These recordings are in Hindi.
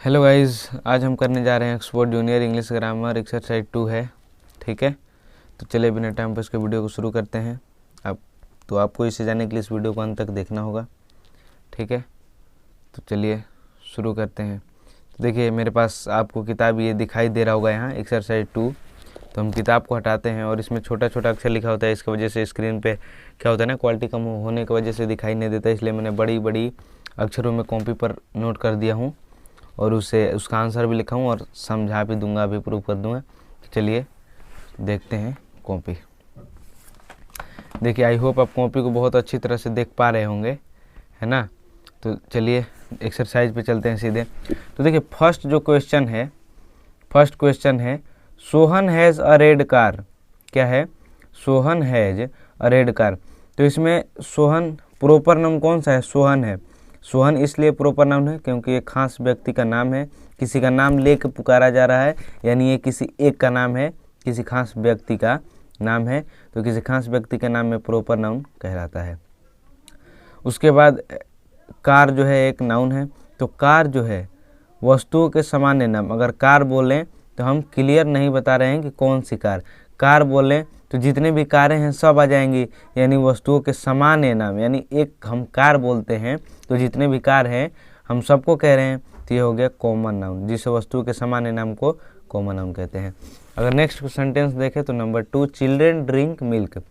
हेलो गाइस, आज हम करने जा रहे हैं Oxford junior English grammar exercise 2 है। ठीक है, तो चलिए बिना टाइम पर इसके वीडियो को शुरू करते हैं। आपको इसे जाने के लिए इस वीडियो को अंत तक देखना होगा। ठीक है, तो चलिए शुरू करते हैं। तो देखिए मेरे पास आपको किताब ये दिखाई दे रहा होगा यहाँ एक्सरसाइज 2। तो हम किताब को हटाते हैं और इसमें छोटा छोटा अक्षर लिखा होता है। इसकी वजह से स्क्रीन पे क्या होता है ना, क्वालिटी कम होने की वजह से दिखाई नहीं देता, इसलिए मैंने बड़ी बड़ी अक्षरों में कॉपी पर नोट कर दिया हूँ और उसका आंसर भी लिखा हूँ और समझा भी दूंगा, अभी प्रूव कर दूंगा। तो चलिए देखते हैं कॉपी। देखिए आई होप आप कॉपी को बहुत अच्छी तरह से देख पा रहे होंगे, है ना। तो चलिए एक्सरसाइज पे चलते हैं सीधे। तो देखिए फर्स्ट क्वेश्चन है Sohan has a red car. क्या है? Sohan has a red car. तो इसमें सोहन प्रॉपर नाउन कौन सा है? सोहन है। सोहन इसलिए प्रॉपर नाउन है क्योंकि ये खास व्यक्ति का नाम है, किसी का नाम लेकर पुकारा जा रहा है, यानी ये किसी एक का नाम है, किसी खास व्यक्ति का नाम है। तो किसी खास व्यक्ति के नाम में प्रॉपर नाउन कहलाता है। उसके बाद कार जो है एक नाउन है। तो कार जो है वस्तुओं के सामान्य नाम। अगर कार बोलें तो हम क्लियर नहीं बता रहे हैं कि कौन सी कार। कार बोलें तो जितने भी कारें हैं सब आ जाएंगी, यानी वस्तुओं के सामान्य नाम। यानी एक हम कार बोलते हैं तो जितने भी कार हैं हम सबको कह रहे हैं, तो ये हो गया कॉमन नाउन, जिस वस्तु के सामान्य नाम को कॉमन नाउन कहते हैं। अगर नेक्स्ट सेंटेंस देखें तो नंबर 2, चिल्ड्रेन ड्रिंक मिल्क। तो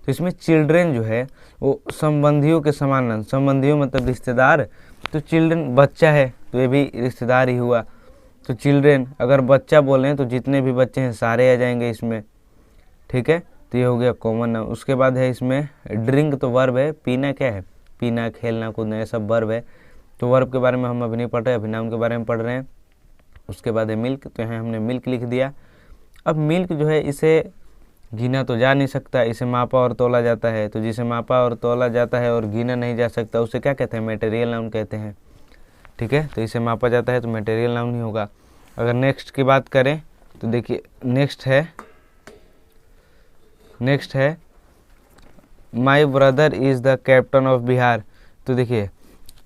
इसमें चिल्ड्रेन जो है वो संबंधियों के समान नाम। संबंधियों मतलब रिश्तेदार। तो चिल्ड्रेन बच्चा है तो ये भी रिश्तेदार ही हुआ। तो चिल्ड्रेन अगर बच्चा बोलें तो जितने भी बच्चे हैं सारे आ जाएंगे इसमें। ठीक है, तो ये हो गया कॉमन नाउन। उसके बाद है इसमें ड्रिंक, तो वर्ब है। पीना क्या है? पीना, खेलना, कूदना, ये सब वर्ब है। तो वर्ब के बारे में हम अभी नहीं पढ़ रहे, अभी नाउन के बारे में पढ़ रहे हैं। उसके बाद है मिल्क, तो यहाँ हमने मिल्क लिख दिया। अब मिल्क जो है इसे गिना तो जा नहीं सकता, इसे मापा और तोला जाता है। तो जिसे मापा और तोला जाता है और गिना नहीं जा सकता उसे क्या कहते हैं? मटेरियल नाउन कहते हैं। ठीक है, तो इसे मापा जाता है तो मटेरियल नाउन ही होगा। अगर नेक्स्ट की बात करें तो देखिए नेक्स्ट है my brother is the captain of Bihar. तो देखिए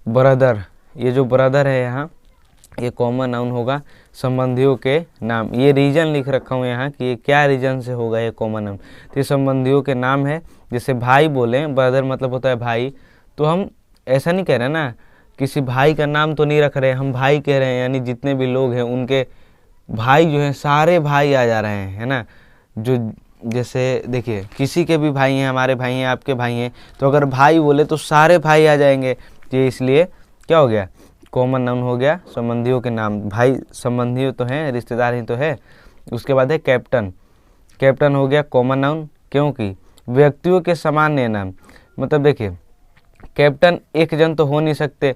ब्रदर, ये जो ब्रदर है यहाँ ये कॉमन नाउन होगा, संबंधियों के नाम। ये रीजन लिख रखा हूँ यहाँ कि ये क्या रीजन से होगा ये कॉमन नाउन। तो ये संबंधियों के नाम है। जैसे भाई बोले, ब्रदर मतलब होता है भाई, तो हम ऐसा नहीं कह रहे ना, किसी भाई का नाम तो नहीं रख रहे, हम भाई कह रहे हैं, यानी जितने भी लोग हैं उनके भाई जो हैं सारे भाई आ जा रहे हैं, है ना। जो जैसे देखिए किसी के भी भाई हैं, हमारे भाई हैं, आपके भाई हैं, तो अगर भाई बोले तो सारे भाई आ जाएंगे। तो ये इसलिए क्या हो गया? कॉमन नाउन हो गया, संबंधियों के नाम। भाई संबंधी तो हैं, रिश्तेदार ही तो है। उसके बाद है कैप्टन। कैप्टन हो गया कॉमन नाउन क्योंकि व्यक्तियों के सामान्य नाम। मतलब देखिए कैप्टन एक जन तो हो नहीं सकते,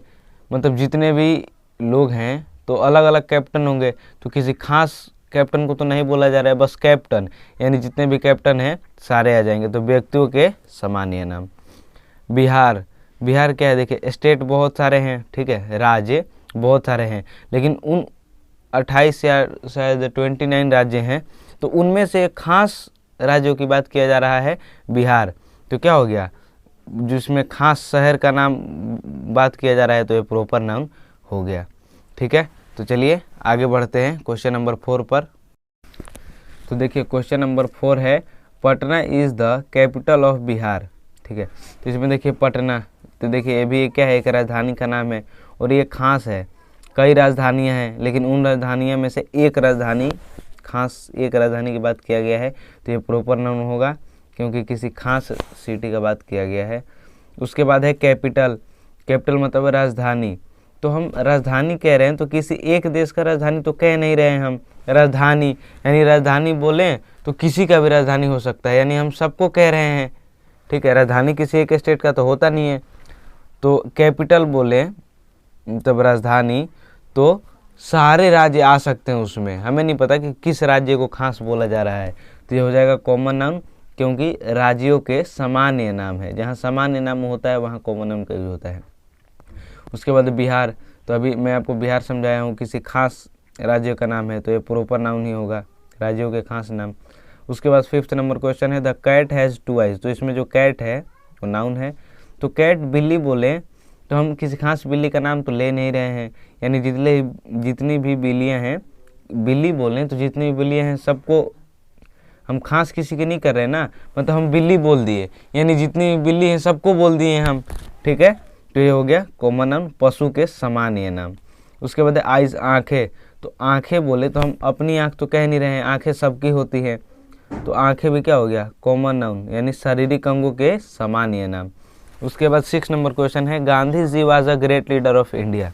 मतलब जितने भी लोग हैं तो अलग अलग कैप्टन होंगे। तो किसी खास कैप्टन को तो नहीं बोला जा रहा है, बस कैप्टन, यानी जितने भी कैप्टन हैं सारे आ जाएंगे। तो व्यक्तियों के सामान्य नाम। बिहार, बिहार क्या है? देखिए स्टेट बहुत सारे हैं, ठीक है, राज्य बहुत सारे हैं, लेकिन उन 28 या शायद 29 राज्य हैं, तो उनमें से एक खास राज्यों की बात किया जा रहा है, बिहार। तो क्या हो गया? जिसमें खास शहर का नाम बात किया जा रहा है तो ये प्रॉपर नाउन हो गया। ठीक है, तो चलिए आगे बढ़ते हैं क्वेश्चन नंबर 4 पर। तो देखिए क्वेश्चन नंबर 4 है Patna is the capital of Bihar. ठीक है, तो इसमें देखिए पटना, तो देखिए ये भी क्या है? एक राजधानी का नाम है और ये खास है। कई राजधानियां हैं लेकिन उन राजधानियों में से एक राजधानी, खास एक राजधानी की बात किया गया है, तो ये प्रॉपर नाउन होगा क्योंकि किसी खास सिटी का बात किया गया है। उसके बाद है कैपिटल। कैपिटल मतलब राजधानी। तो हम राजधानी कह रहे हैं तो किसी एक देश का राजधानी तो कह नहीं रहे हैं हम, राजधानी, यानी राजधानी बोलें तो किसी का भी राजधानी हो सकता है, यानी हम सबको कह रहे हैं। ठीक है, राजधानी किसी एक स्टेट का तो होता नहीं है। तो कैपिटल बोले मतलब राजधानी, तो सारे राज्य आ सकते हैं उसमें, हमें नहीं पता कि किस राज्य को खास बोला जा रहा है। तो ये हो जाएगा कॉमन नाउन क्योंकि राज्यों के सामान्य नाम है। जहाँ सामान्य नाम होता है वहाँ कॉमन नाउन का यूज होता है। उसके बाद बिहार, तो अभी मैं आपको बिहार समझाया हूँ, किसी खास राज्य का नाम है तो ये प्रॉपर नाउन ही होगा, राज्यों के खास नाम। उसके बाद 5th नंबर क्वेश्चन है द कैट हैज़ 2 आइज। तो इसमें जो कैट है वो नाउन है। तो कैट बिल्ली बोले तो हम किसी खास बिल्ली का नाम तो ले नहीं रहे हैं, यानी जितनी भी बिल्लियाँ हैं, बिल्ली बोल रहे हैं तो जितनी भी बिल्लियाँ हैं सबको हम खास किसी के नहीं कर रहे हैं ना, मतलब हम बिल्ली बोल दिए, यानी जितनी बिल्ली हैं सबको बोल दिए हैं हम, ठीक है। तो ये हो गया कॉमन नाउन, पशु के समान ये नाम। उसके बाद आइज, आँखें, तो आँखें बोले तो हम अपनी आँख तो कह नहीं रहे हैं, आँखें सबकी होती हैं, तो आँखें भी क्या हो गया कॉमन नाउन, यानी शारीरिक अंगों के समान ये नाम। उसके बाद 6 नंबर क्वेश्चन है, Gandhi ji was a great leader of India.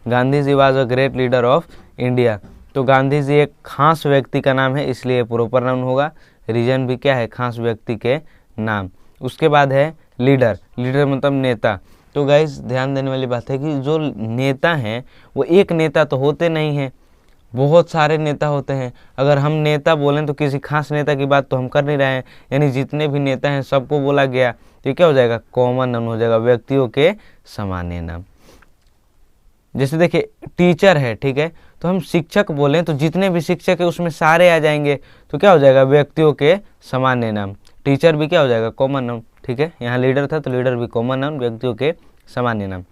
Gandhi ji was a great leader of India, तो गांधी जी एक खास व्यक्ति का नाम है, इसलिए प्रॉपर नाउन होगा। रीजन भी क्या है, खास व्यक्ति के नाम। उसके बाद है लीडर, लीडर मतलब नेता। तो गाइस ध्यान देने वाली बात है कि जो नेता हैं वो एक नेता तो होते नहीं हैं, बहुत सारे नेता होते हैं। अगर हम नेता बोलें तो किसी खास नेता की बात तो हम कर नहीं रहे हैं, यानी जितने भी नेता हैं सबको बोला गया, तो ये क्या हो जाएगा कॉमन नाउन हो जाएगा, व्यक्तियों के सामान्य नाम। जैसे देखिए टीचर है, ठीक है, तो हम शिक्षक बोलें तो जितने भी शिक्षक है उसमें सारे आ जाएंगे, तो क्या हो जाएगा व्यक्तियों के सामान्य नाम। टीचर भी क्या हो जाएगा कॉमन नाउन, ठीक है। यहाँ लीडर था तो लीडर भी कॉमन नाउन, व्यक्तियों के सामान्य नाम।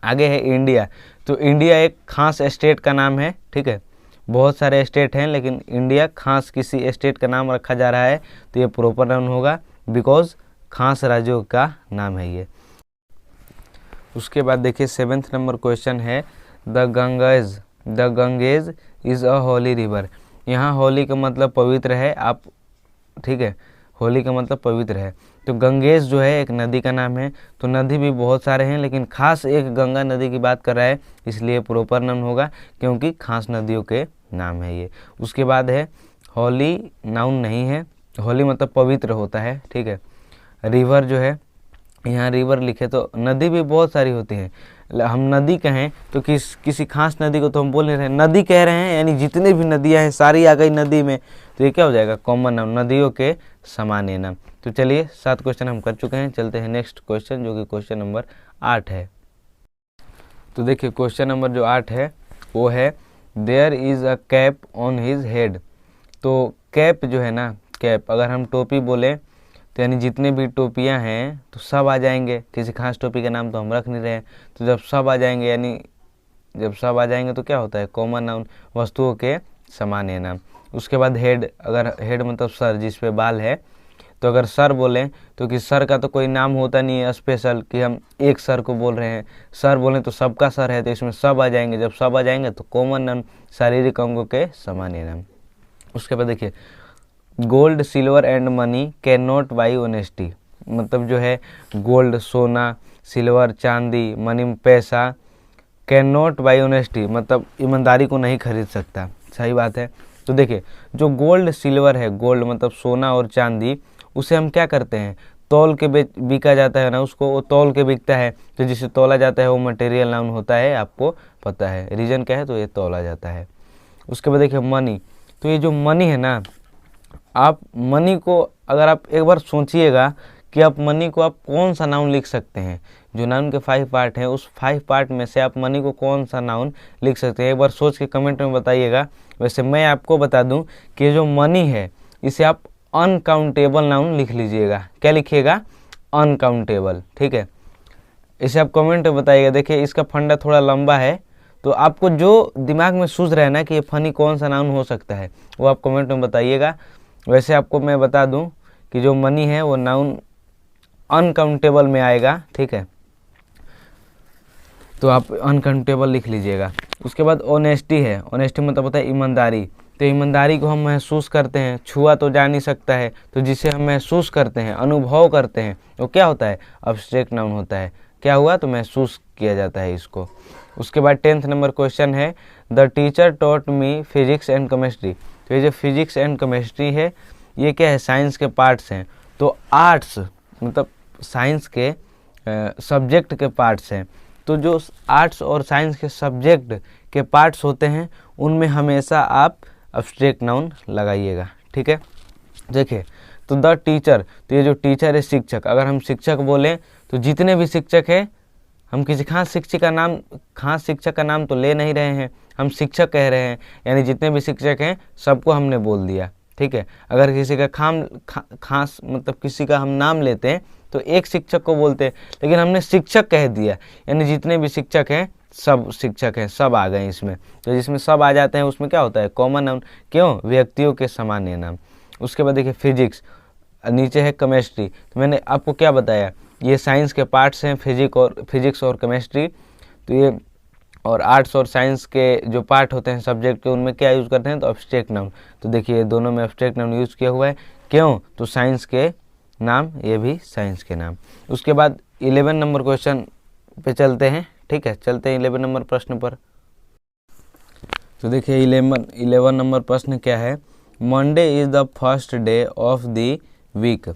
आगे है इंडिया, तो इंडिया एक खास स्टेट का नाम है, ठीक है। बहुत सारे स्टेट हैं लेकिन इंडिया खास किसी स्टेट का नाम रखा जा रहा है, तो ये प्रॉपर नाउन होगा, बिकॉज खास राज्यों का नाम है ये। उसके बाद देखिए 7th नंबर क्वेश्चन है, the Ganges is a Holi river. यहाँ होली का मतलब पवित्र है, आप ठीक है, होली का मतलब पवित्र है। तो गंगेज जो है एक नदी का नाम है, तो नदी भी बहुत सारे हैं लेकिन खास एक गंगा नदी की बात कर रहा है, इसलिए प्रॉपर नाउन होगा, क्योंकि खास नदियों के नाम है ये। उसके बाद है होली, नाउन नहीं है, होली मतलब पवित्र होता है, ठीक है। रिवर जो है, यहाँ रिवर लिखे तो नदी भी बहुत सारी होती हैं, हम नदी कहें तो किसी खास नदी को तो हम बोल नहीं रहे हैं, नदी कह रहे हैं, यानी जितनी भी नदियाँ हैं सारी आ गई नदी में, तो ये क्या हो जाएगा कॉमन नाउन, नदियों के सामान्य नाम। तो चलिए 7 क्वेश्चन हम कर चुके हैं, चलते हैं नेक्स्ट क्वेश्चन जो कि क्वेश्चन नंबर 8 है। तो देखिए क्वेश्चन नंबर जो 8 है वो है, there is a cap on his head. तो कैप जो है ना, कैप अगर हम टोपी बोले तो यानी जितने भी टोपियां हैं तो सब आ जाएंगे, किसी खास टोपी का नाम तो हम रख नहीं रहे हैं, तो जब सब आ जाएंगे, यानी जब सब आ जाएंगे तो क्या होता है कॉमन नाउन, वस्तुओं के सामान्य नाम। उसके बाद हेड, अगर हेड मतलब सर जिस पे बाल है, तो अगर सर बोलें तो कि सर का तो कोई नाम होता नहीं है स्पेशल कि हम एक सर को बोल रहे हैं, सर बोलें तो सबका सर है, तो इसमें सब आ जाएंगे, जब सब आ जाएंगे तो कॉमन नाउन, शारीरिक अंगों के सामान्य नाम। उसके बाद देखिए gold silver and money can not by honesty, मतलब जो है गोल्ड सोना, सिल्वर चांदी, मनी पैसा, कैन नॉट बाई ऑनेस्टी मतलब ईमानदारी को नहीं खरीद सकता, सही बात है। तो देखिए जो गोल्ड सिल्वर है, गोल्ड मतलब सोना और चांदी, उसे हम क्या करते हैं तौल के बिका जाता है ना, उसको वो तौल के बिकता है, तो जिसे तौला जाता है वो मटेरियल नाउन होता है, आपको पता है रीजन क्या है, तो ये तौला जाता है। उसके बाद देखिए मनी, तो ये जो मनी है ना, आप मनी को अगर आप एक बार सोचिएगा कि आप मनी को आप कौन सा नाउन लिख सकते हैं, जो नाउन के 5 पार्ट हैं उस 5 पार्ट में से आप मनी को कौन सा नाउन लिख सकते हैं, एक बार सोच के कमेंट में बताइएगा। वैसे मैं आपको बता दूं कि जो मनी है इसे आप अनकाउंटेबल नाउन लिख लीजिएगा, क्या लिखिएगा अनकाउंटेबल, ठीक है। इसे आप कमेंट में बताइएगा। देखिए इसका फंडा थोड़ा लंबा है, तो आपको जो दिमाग में सूझ रहा है ना कि ये फनी कौन सा नाउन हो सकता है वो आप कमेंट में बताइएगा। वैसे आपको मैं बता दूं कि जो मनी है वो नाउन अनकाउंटेबल में आएगा, ठीक है, तो आप अनकाउंटेबल लिख लीजिएगा। उसके बाद ऑनेस्टी है, ऑनेस्टी मतलब होता है ईमानदारी, तो ईमानदारी को हम महसूस करते हैं, छुआ तो जा नहीं सकता है, तो जिसे हम महसूस करते हैं, अनुभव करते हैं, वो क्या होता है अब्स्ट्रैक्ट नाउन होता है, क्या हुआ तो महसूस किया जाता है इसको। उसके बाद 10th नंबर क्वेश्चन है, the teacher taught me physics and chemistry. तो ये जो फिजिक्स एंड केमिस्ट्री है ये क्या है साइंस के पार्ट्स हैं, तो आर्ट्स मतलब साइंस के सब्जेक्ट के पार्ट्स हैं, तो जो आर्ट्स और साइंस के सब्जेक्ट के पार्ट्स होते हैं उनमें हमेशा आप अब्स्ट्रैक्ट नाउन लगाइएगा, ठीक है। देखिए तो द टीचर, तो ये जो टीचर है शिक्षक, अगर हम शिक्षक बोलें तो जितने भी शिक्षक हैं, हम किसी खास शिक्षक का नाम तो ले नहीं रहे हैं, हम शिक्षक कह रहे हैं, यानी जितने भी शिक्षक हैं सबको हमने बोल दिया, ठीक है। अगर किसी का खास मतलब किसी का हम नाम लेते हैं तो एक शिक्षक को बोलते हैं, लेकिन हमने शिक्षक कह दिया, यानी जितने भी शिक्षक हैं सब शिक्षक हैं, सब आ गए इसमें। तो जिसमें सब आ जाते हैं उसमें क्या होता है, कॉमन नाउन। क्यों, व्यक्तियों के सामान्य नाम। उसके बाद देखिए फिजिक्स, नीचे है केमिस्ट्री। तो मैंने आपको क्या बताया, ये साइंस के पार्ट्स हैं, फिजिक्स और केमिस्ट्री। तो ये और आर्ट्स और साइंस के जो पार्ट होते हैं सब्जेक्ट के, उनमें क्या यूज़ करते हैं, तो एब्स्ट्रैक्ट नाउन। तो देखिए दोनों में एब्स्ट्रैक्ट नाउन यूज़ किया हुआ है। क्यों, तो साइंस के नाम, ये भी साइंस के नाम। उसके बाद 11 नंबर क्वेश्चन पे चलते हैं। ठीक है, चलते हैं 11 नंबर प्रश्न पर। तो देखिए 11 नंबर प्रश्न क्या है, Monday is the first day of the week.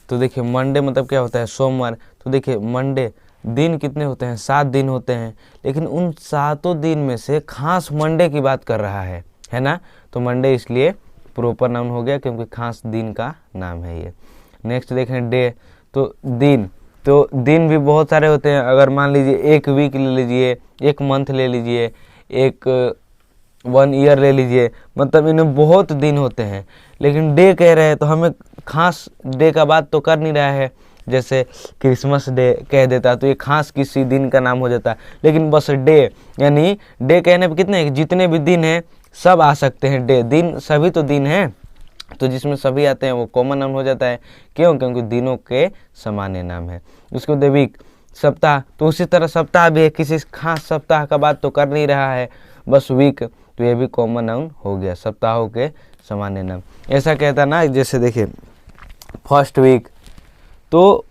तो देखिए मंडे मतलब क्या होता है, सोमवार। तो देखिए मंडे दिन कितने होते हैं, 7 दिन होते हैं, लेकिन उन 7 दिन में से खास मंडे की बात कर रहा है ना। तो मंडे इसलिए प्रॉपर नाउन हो गया, क्योंकि खास दिन का नाम है ये। नेक्स्ट देखें डे, तो दिन भी बहुत सारे होते हैं। अगर मान लीजिए एक वीक ले लीजिए, एक मंथ ले लीजिए, एक 1 ईयर ले लीजिए, मतलब इनमें बहुत दिन होते हैं। लेकिन डे कह रहे हैं तो हमें खास डे का बात तो कर नहीं रहा है। जैसे क्रिसमस डे कह देता तो ये खास किसी दिन का नाम हो जाता, लेकिन बस डे, यानी डे कहने पे कितने, जितने भी दिन हैं सब आ सकते हैं। डे, दिन, सभी तो दिन हैं, तो जिसमें सभी आते हैं वो कॉमन नाउन हो जाता है। क्यों, क्योंकि दिनों के सामान्य नाम है। उसके बाद वीक, सप्ताह, तो उसी तरह सप्ताह भी है, किसी खास सप्ताह का बात तो कर नहीं रहा है, बस वीक, तो ये भी कॉमन नाउन हो गया, सप्ताहों के सामान्य नाम। ऐसा कहता ना, जैसे देखिए फर्स्ट वीक, तो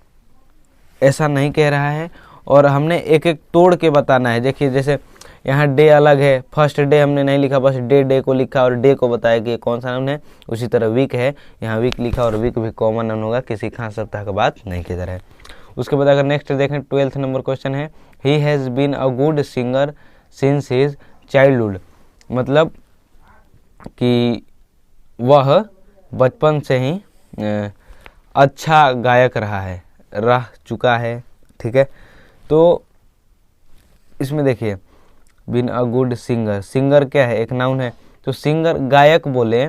ऐसा नहीं कह रहा है, और हमने एक एक तोड़ के बताना है। देखिए जैसे यहाँ डे अलग है, फर्स्ट डे हमने नहीं लिखा, बस डे को लिखा और डे को बताया कि ये कौन सा नाउन है। उसी तरह वीक है, यहाँ वीक लिखा और वीक भी कॉमन नाउन होगा, किसी खास सप्ताह का बात नहीं किया जा रहा है। उसके बाद अगर नेक्स्ट देखें 12th नंबर क्वेश्चन है, he has been a good singer since his childhood. मतलब कि वह बचपन से ही अच्छा गायक रह चुका है। ठीक है, तो इसमें देखिए been a good singer, singer क्या है, एक नाउन है। तो सिंगर, गायक बोले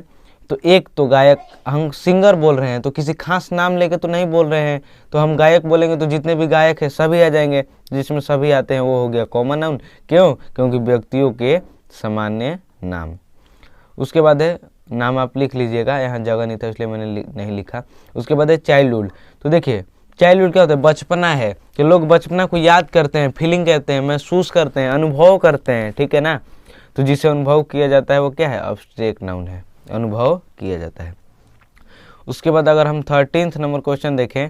तो एक तो गायक, हम सिंगर बोल रहे हैं तो किसी खास नाम लेके तो नहीं बोल रहे हैं, तो हम गायक बोलेंगे तो जितने भी गायक है सभी आ जाएंगे, जिसमें सभी आते हैं वो हो गया कॉमन नाउन। क्यों, क्योंकि व्यक्तियों के सामान्य नाम। उसके बाद है, नाम आप लिख लीजिएगा, यहाँ जगह नहीं था इसलिए मैंने नहीं लिखा। उसके बाद है चाइल्डहुड। तो देखिए चाइल्डहुड क्या होता है, बचपना है, कि लोग बचपना को याद करते हैं, फीलिंग कहते हैं, महसूस करते हैं, अनुभव करते हैं। ठीक है ना, तो जिसे अनुभव किया जाता है वो क्या है, एब्स्ट्रैक्ट नाउन है, अनुभव किया जाता है। उसके बाद अगर हम 13th नंबर क्वेश्चन देखें,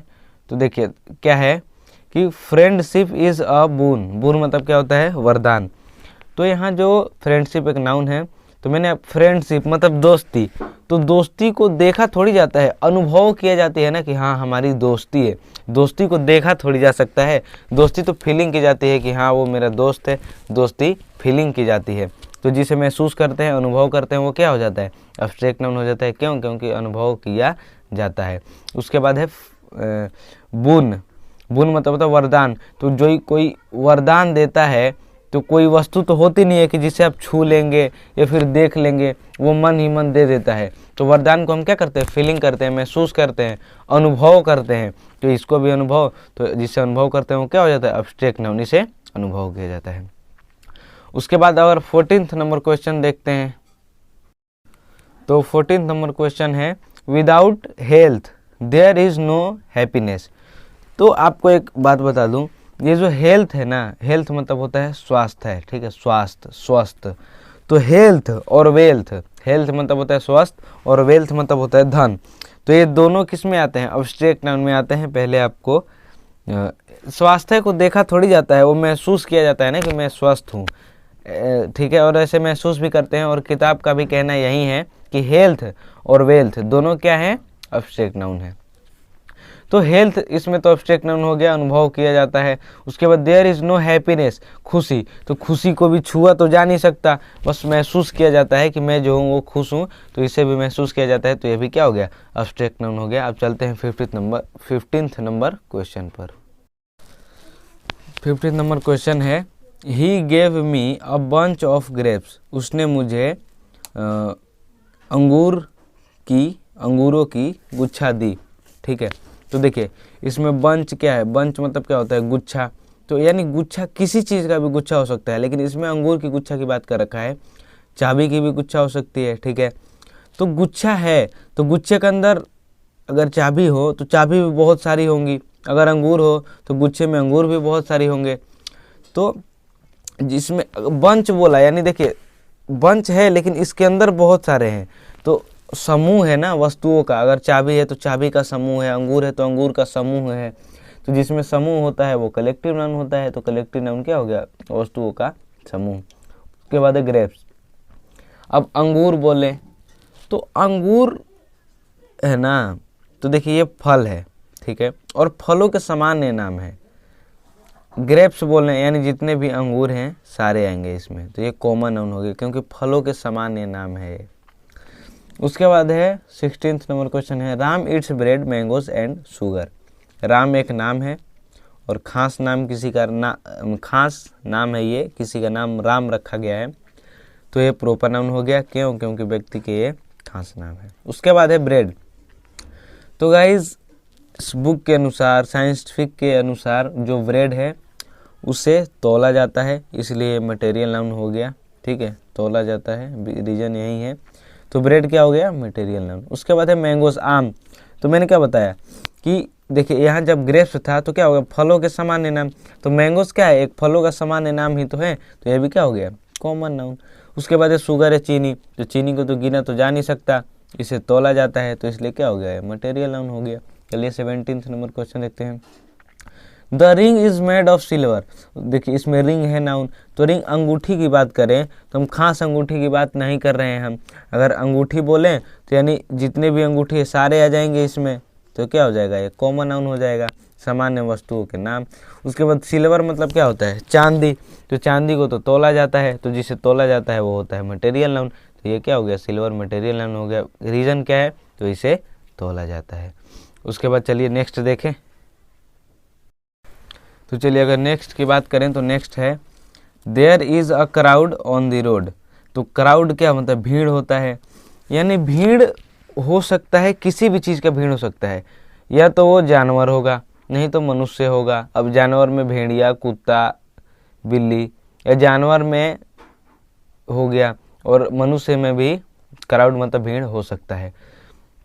तो देखिए क्या है कि फ्रेंडशिप इज़ अ बून। बून मतलब क्या होता है, वरदान। तो यहाँ जो फ्रेंडशिप एक नाउन है, तो मैंने फ्रेंडशिप मतलब दोस्ती, तो दोस्ती को देखा थोड़ी जाता है, अनुभव किया जाती है ना, कि हाँ हमारी दोस्ती है। दोस्ती को देखा थोड़ी जा सकता है, दोस्ती तो फीलिंग की जाती है कि हाँ वो मेरा दोस्त है, दोस्ती फीलिंग की जाती है। तो जिसे महसूस करते हैं, अनुभव करते हैं, वो क्या हो जाता है, एब्स्ट्रैक्ट नाउन हो जाता है। क्यों, क्योंकि अनुभव किया जाता है। उसके बाद है बून। बून मतलब होता है वरदान। तो जो कोई वरदान देता है, तो कोई वस्तु तो होती नहीं है कि जिसे आप छू लेंगे या फिर देख लेंगे, वो मन ही मन दे देता है। तो वरदान को हम क्या करते हैं, फीलिंग करते हैं, महसूस करते हैं, अनुभव करते हैं। तो इसको भी अनुभव, तो जिससे अनुभव करते हैं वो क्या हो जाता है, एब्स्ट्रैक्ट नाउन, इसे अनुभव किया जाता है। उसके बाद अगर 14th नंबर क्वेश्चन देखते हैं, तो 14th नंबर क्वेश्चन है, without health there is no happiness. तो आपको एक बात बता दूं, ये जो हेल्थ है ना, हेल्थ मतलब होता है स्वास्थ्य है। ठीक है, स्वास्थ्य, स्वस्थ। तो हेल्थ और वेल्थ, हेल्थ मतलब होता है स्वस्थ और वेल्थ मतलब होता है धन। तो ये दोनों किस में आते हैं, एब्स्ट्रैक्ट नाउन में आते हैं। पहले आपको स्वास्थ्य को देखा थोड़ी जाता है, वो महसूस किया जाता है ना कि मैं स्वस्थ हूँ। ठीक है, और ऐसे महसूस भी करते हैं। और किताब का भी कहना यही है कि हेल्थ और वेल्थ दोनों क्या है, एब्स्ट्रैक्ट नाउन है। तो हेल्थ इसमें तो एब्स्ट्रैक्ट नाउन हो गया, अनुभव किया जाता है। उसके बाद देयर इज़ नो हैप्पीनेस, खुशी। तो खुशी को भी छुआ तो जा नहीं सकता, बस महसूस किया जाता है कि मैं जो हूँ वो खुश हूँ, तो इसे भी महसूस किया जाता है। तो ये भी क्या हो गया, एब्स्ट्रैक्ट नाउन हो गया। अब चलते हैं 15th नंबर क्वेश्चन पर। 15th नंबर क्वेश्चन है, he gave me a bunch of grapes. उसने मुझे अंगूरों की गुच्छा दी। ठीक है, तो देखिए इसमें बंच क्या है, बंच मतलब क्या होता है, गुच्छा। तो यानी गुच्छा किसी चीज़ का भी गुच्छा हो सकता है, लेकिन इसमें अंगूर की गुच्छा की बात कर रखा है। चाबी की भी गुच्छा हो सकती है, ठीक है। तो गुच्छा है तो गुच्छे के अंदर अगर चाबी हो तो चाबी भी बहुत सारी होंगी, अगर अंगूर हो तो गुच्छे में अंगूर भी बहुत सारी होंगे। तो जिसमें बंच बोला, यानी देखिए बंच है लेकिन इसके अंदर बहुत सारे हैं, तो समूह है ना वस्तुओं का। अगर चाबी है तो चाबी का समूह है, अंगूर है तो अंगूर का समूह है। तो जिसमें समूह होता है वो कलेक्टिव नाउन होता है। तो कलेक्टिव नाउन क्या हो गया, वस्तुओं का समूह। उसके बाद है ग्रेप्स। अब अंगूर बोले तो अंगूर है ना, तो देखिए ये फल है, ठीक है, और फलों के सामान्य नाम है। ग्रेप्स बोल रहे हैं यानी जितने भी अंगूर हैं सारे आएंगे इसमें, तो ये कॉमन नाउन हो गया क्योंकि फलों के सामान्य नाम है। उसके बाद है 16th नंबर क्वेश्चन है, Ram it's bread mangoes and sugar. Ram एक नाम है और खास नाम किसी का खास नाम है, ये किसी का नाम राम रखा गया है, तो ये प्रॉपर नाउन हो गया। क्यों, क्योंकि व्यक्ति के ये खास नाम है। उसके बाद है ब्रेड। तो गाइज इस बुक के अनुसार, साइंटिफिक के अनुसार जो ब्रेड है उसे तौला जाता है, इसलिए मटेरियल नाउन हो गया, ठीक है, तौला जाता है, रीजन यही है। तो ब्रेड क्या हो गया, मटेरियल नाउन। उसके बाद है मैंगोस, आम। तो मैंने क्या बताया कि देखिए यहाँ जब ग्रेप्स था तो क्या हो गया, फलों के सामान्य नाम। तो मैंगोस क्या है, एक फलों का सामान्य नाम ही तो है, तो ये भी क्या हो गया, कॉमन नाउन। उसके बाद है शुगर है, चीनी। तो चीनी को तो गिना तो जा नहीं सकता, इसे तौला जाता है, तो इसलिए क्या हो गया है, मटेरियल नाउन हो गया। चलिए 17th नंबर क्वेश्चन देखते हैं। The ring is made of silver. देखिए इसमें रिंग है नाउन, तो रिंग अंगूठी की बात करें तो हम खास अंगूठी की बात नहीं कर रहे हैं हम। अगर अंगूठी बोलें तो यानी जितने भी अंगूठी है सारे आ जाएंगे इसमें, तो क्या हो जाएगा, ये कॉमन नाउन हो जाएगा, सामान्य वस्तुओं के नाम। उसके बाद सिल्वर मतलब क्या होता है, चांदी। तो चांदी को तो तौला जाता है, तो जिसे तौला जाता है वो होता है मटेरियल नाउन। तो ये क्या हो गया, सिल्वर मटेरियल नाउन हो गया। रीजन क्या है, तो इसे तौला जाता है। उसके बाद चलिए नेक्स्ट देखें। तो चलिए अगर नेक्स्ट की बात करें तो नेक्स्ट है, there is a crowd on the road. तो क्राउड क्या मतलब, भीड़ होता है, यानी भीड़ हो सकता है, किसी भी चीज़ का भीड़ हो सकता है, या तो वो जानवर होगा नहीं तो मनुष्य होगा। अब जानवर में भेड़िया, कुत्ता, बिल्ली, या जानवर में हो गया और मनुष्य में भी क्राउड मतलब भीड़ हो सकता है।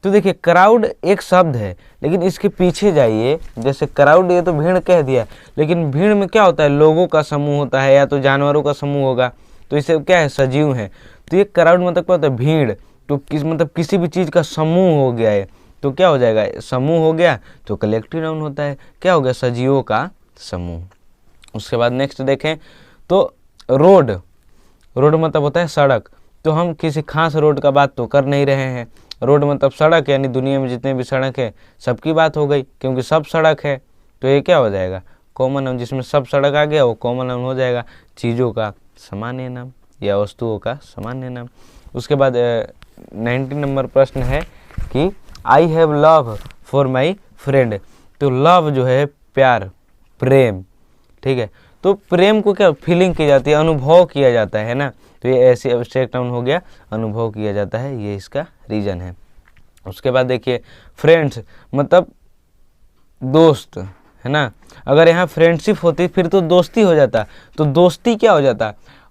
तो देखिए क्राउड एक शब्द है, लेकिन इसके पीछे जाइए, जैसे क्राउड ये तो भीड़ कह दिया, लेकिन भीड़ में क्या होता है, लोगों का समूह होता है या तो जानवरों का समूह होगा, तो इसे क्या है, सजीव है। तो ये क्राउड मतलब क्या होता है, भीड़। तो मतलब किसी भी चीज़ का समूह हो गया है, तो क्या हो जाएगा, समूह हो गया, तो कलेक्टिव नाउन होता है, क्या हो गया, सजीवों का समूह। उसके बाद नेक्स्ट देखें तो रोड। रोड मतलब होता है सड़क। तो हम किसी खास रोड का बात तो कर नहीं रहे हैं, रोड मतलब सड़क, यानी दुनिया में जितने भी सड़क है सबकी बात हो गई, क्योंकि सब सड़क है, तो ये क्या हो जाएगा, कॉमन नाउन। जिसमें सब सड़क आ गया वो कॉमन नाउन हो जाएगा, चीज़ों का सामान्य नाम या वस्तुओं का सामान्य नाम। उसके बाद 19 नंबर प्रश्न है कि I have love for my friend. तो लव जो है प्यार, प्रेम, ठीक है। तो प्रेम को क्या फीलिंग की जाती है, अनुभव किया जाता है ना, तो ये ऐसे एब्स्ट्रैक्ट नाउन हो गया, अनुभव किया जाता है, ये इसका रीजन है। उसके बाद देखिए फ्रेंड्स मतलब दोस्त, है ना। अगर यहाँ फ्रेंडशिप होती फिर तो दोस्ती हो जाता, तो दोस्ती क्या हो जाता,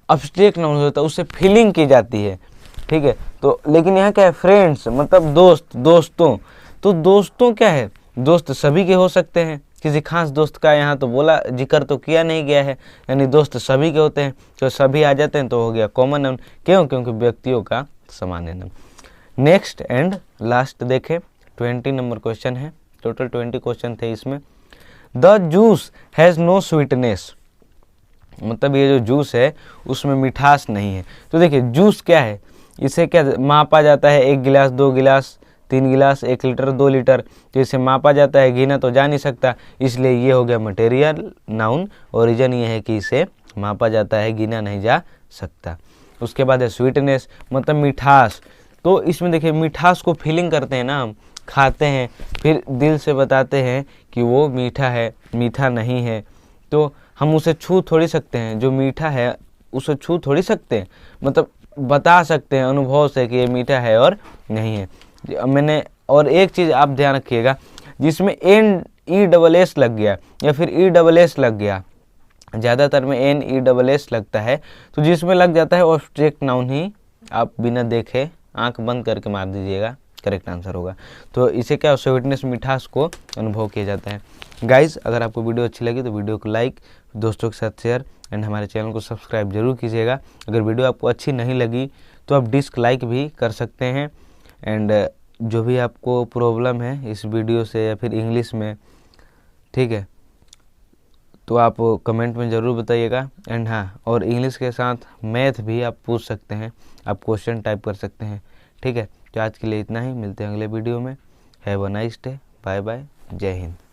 एब्स्ट्रैक्ट नाउन हो जाता, उससे फीलिंग की जाती है, ठीक है। तो लेकिन यहाँ क्या है, फ्रेंड्स मतलब दोस्त, दोस्तों। तो दोस्तों क्या है, दोस्त सभी के हो सकते हैं, किसी खास दोस्त का यहाँ तो बोला, जिक्र तो किया नहीं गया है, यानी दोस्त सभी के होते हैं, तो सभी आ जाते हैं, तो हो गया कॉमन नाउन। क्यों, क्योंकि व्यक्तियों का सामान्य नाम। नेक्स्ट एंड लास्ट देखें, 20 नंबर क्वेश्चन है, टोटल 20 क्वेश्चन थे इसमें। The juice has no sweetness. मतलब ये जो जूस है उसमें मिठास नहीं है। तो देखिए जूस क्या है, इसे क्या मापा जाता है, 1 गिलास, 2 गिलास, 3 गिलास, 1 लीटर, 2 लीटर, तो इसे मापा जाता है, गिना तो जा नहीं सकता, इसलिए ये हो गया मटेरियल नाउन। और रीजन ये है कि इसे मापा जाता है, गिना नहीं जा सकता। उसके बाद है स्वीटनेस मतलब मिठास। तो इसमें देखिए मिठास को फीलिंग करते हैं ना हम, खाते हैं फिर दिल से बताते हैं कि वो मीठा है, मीठा नहीं है, तो हम उसे छू थोड़ी सकते हैं, जो मीठा है उसे छू थोड़ी सकते हैं, मतलब बता सकते हैं अनुभव से कि ये मीठा है और नहीं है। मैंने और एक चीज़ आप ध्यान रखिएगा, जिसमें एंड NESS लग गया या फिर ESS लग गया, ज़्यादातर में NESS लगता है, तो जिसमें लग जाता है ऑब्जेक्ट नाउन ही आप बिना देखे आंख बंद करके मार दीजिएगा, करेक्ट आंसर होगा। तो इसे क्या, स्वीटनेस, मिठास को अनुभव किया जाता है। गाइज, अगर आपको वीडियो अच्छी लगी तो वीडियो को लाइक, दोस्तों के साथ शेयर एंड हमारे चैनल को सब्सक्राइब जरूर कीजिएगा। अगर वीडियो आपको अच्छी नहीं लगी तो आप डिसलाइक भी कर सकते हैं। एंड जो भी आपको प्रॉब्लम है इस वीडियो से या फिर इंग्लिश में, ठीक है, तो आप कमेंट में ज़रूर बताइएगा। एंड हाँ, और इंग्लिश के साथ मैथ भी आप पूछ सकते हैं, आप क्वेश्चन टाइप कर सकते हैं, ठीक है। तो आज के लिए इतना ही, मिलते हैं अगले वीडियो में। Have a nice day, bye bye, जय हिंद।